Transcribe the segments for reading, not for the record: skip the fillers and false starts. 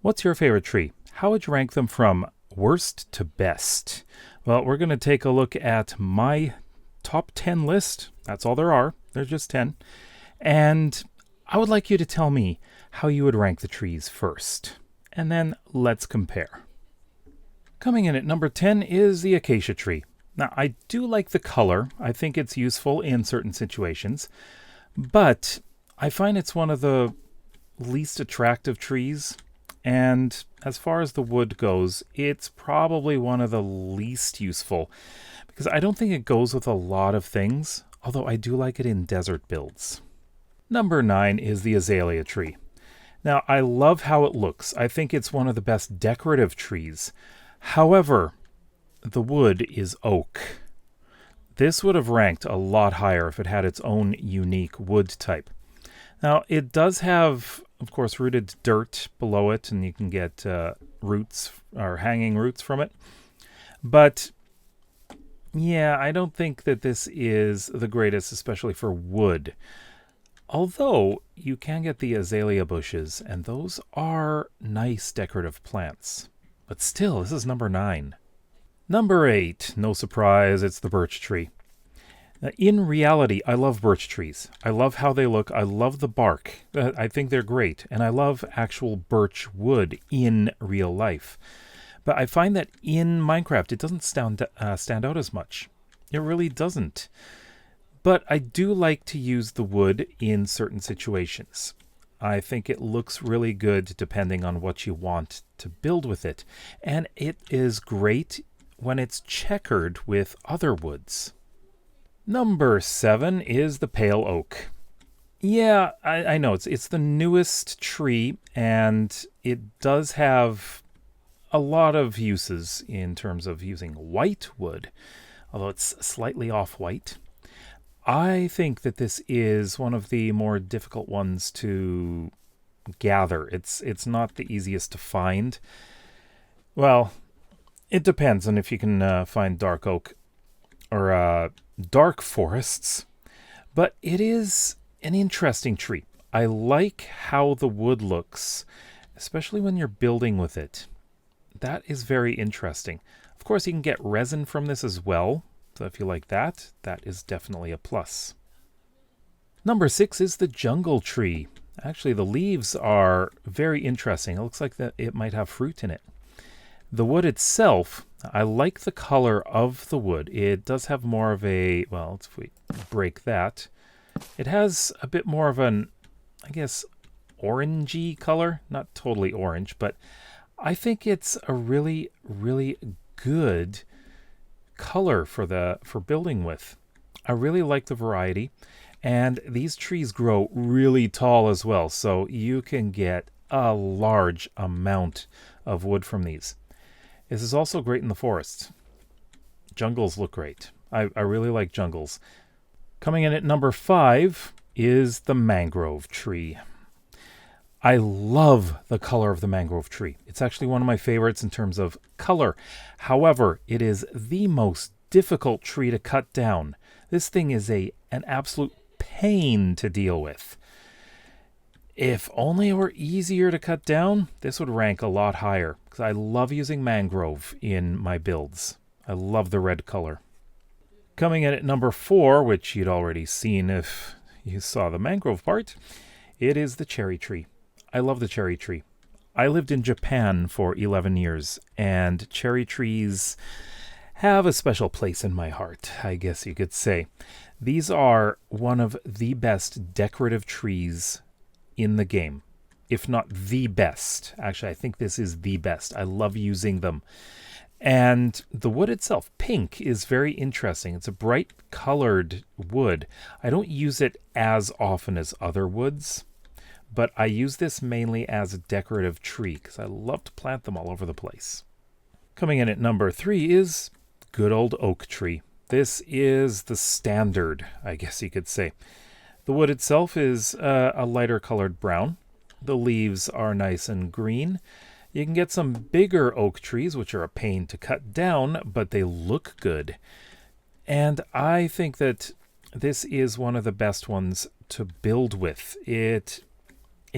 What's your favorite tree? How would you rank them from worst to best? Well, we're going to take a look at my top 10 list. That's all there are. There's just 10. And I would like you to tell me how you would rank the trees first. And then let's compare. Coming in at number 10 is the Acacia tree. Now, I do like the color. I think it's useful in certain situations. But I find it's one of the least attractive trees. And as far as the wood goes, it's probably one of the least useful because I don't think it goes with a lot of things, although I do like it in desert builds. Number 9 is the Aelia tree. Now, I love how it looks. I think it's one of the best decorative trees. However, the wood is oak. This would have ranked a lot higher if it had its own unique wood type. Now, it does have, of course, rooted dirt below it, and you can get roots or hanging roots from it. But, yeah, I don't think that this is the greatest, especially for wood. Although, you can get the azalea bushes, and those are nice decorative plants. But still, this is number 9. Number 8, no surprise, it's the birch tree. Now, in reality, I love birch trees. I love how they look. I love the bark. I think they're great. And I love actual birch wood in real life. But I find that in Minecraft, it doesn't stand out as much. It really doesn't. But I do like to use the wood in certain situations. I think it looks really good depending on what you want to build with it. And it is great when it's checkered with other woods. Number 7 is the pale oak. Yeah, I know, it's the newest tree, and it does have a lot of uses in terms of using white wood, although it's slightly off-white. I think that this is one of the more difficult ones to gather. It's not the easiest to find. Well, it depends on if you can find dark oak or dark forests, but it is an interesting tree. I like how the wood looks, especially when you're building with it. That is very interesting. Of course, you can get resin from this as well, so if you like that, that is definitely a plus. Number 6 is the jungle tree. Actually, the leaves are very interesting. It looks like that it might have fruit in it. The wood itself, I like the color of the wood. It does have more of a, well, if we break that, it has a bit more of an, I guess, orangey color. Not totally orange, but I think it's a really, really good color for building with. I really like the variety, and these trees grow really tall as well, so you can get a large amount of wood from these. This is also great in the forests. Jungles look great. I really like jungles. Coming in at number 5 is the mangrove tree. I love the color of the mangrove tree. It's actually one of my favorites in terms of color. However, it is the most difficult tree to cut down. This thing is an absolute pain to deal with. If only it were easier to cut down, this would rank a lot higher, because I love using mangrove in my builds. I love the red color. Coming in at number 4, which you'd already seen if you saw the mangrove part, it is the cherry tree. I love the cherry tree. I lived in Japan for 11 years, and cherry trees have a special place in my heart, I guess you could say. These are one of the best decorative trees in the game, if not the best. Actually, I think this is the best. I love using them. And the wood itself, pink, is very interesting. It's a bright colored wood. I don't use it as often as other woods, but I use this mainly as a decorative tree because I love to plant them all over the place. Coming in at number 3 is good old oak tree. This is the standard, I guess you could say. The wood itself is a lighter colored brown. The leaves are nice and green. You can get some bigger oak trees, which are a pain to cut down, but they look good. And I think that this is one of the best ones to build with. It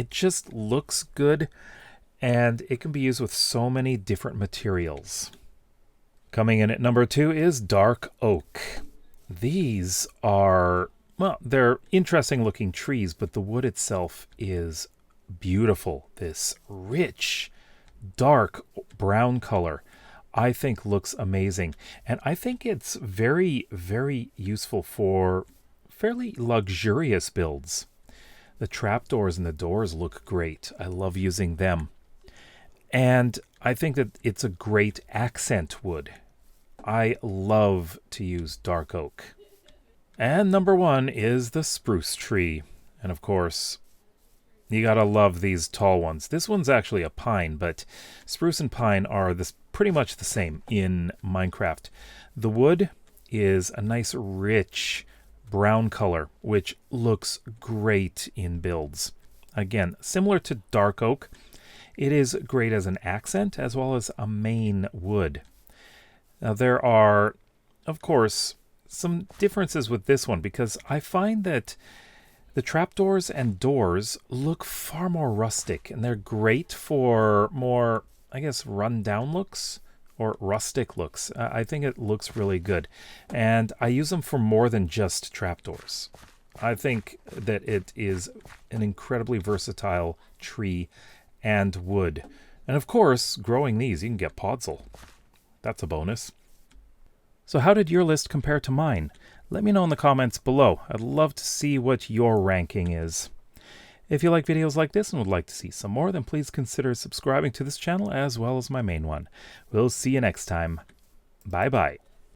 just looks good, and it can be used with so many different materials. Coming in at number 2 is dark oak. These are, well, they're interesting looking trees, but the wood itself is beautiful. This rich, dark brown color, I think looks amazing. And I think it's very, very useful for fairly luxurious builds. The trapdoors and the doors look great. I love using them. And I think that it's a great accent wood. I love to use dark oak. And number 1 is the spruce tree. And of course, you gotta love these tall ones. This one's actually a pine, but spruce and pine are pretty much the same in Minecraft. The wood is a nice rich brown color, which looks great in builds. Again, similar to dark oak, it is great as an accent as well as a main wood. Now there are, of course, some differences with this one because I find that the trapdoors and doors look far more rustic, and they're great for more, I guess, run-down looks or rustic looks. I think it looks really good, and I use them for more than just trapdoors. I think that it is an incredibly versatile tree and wood. And of course, growing these, you can get podzol. That's a bonus. So how did your list compare to mine? Let me know in the comments below. I'd love to see what your ranking is. If you like videos like this and would like to see some more, then please consider subscribing to this channel as well as my main one. We'll see you next time. Bye bye.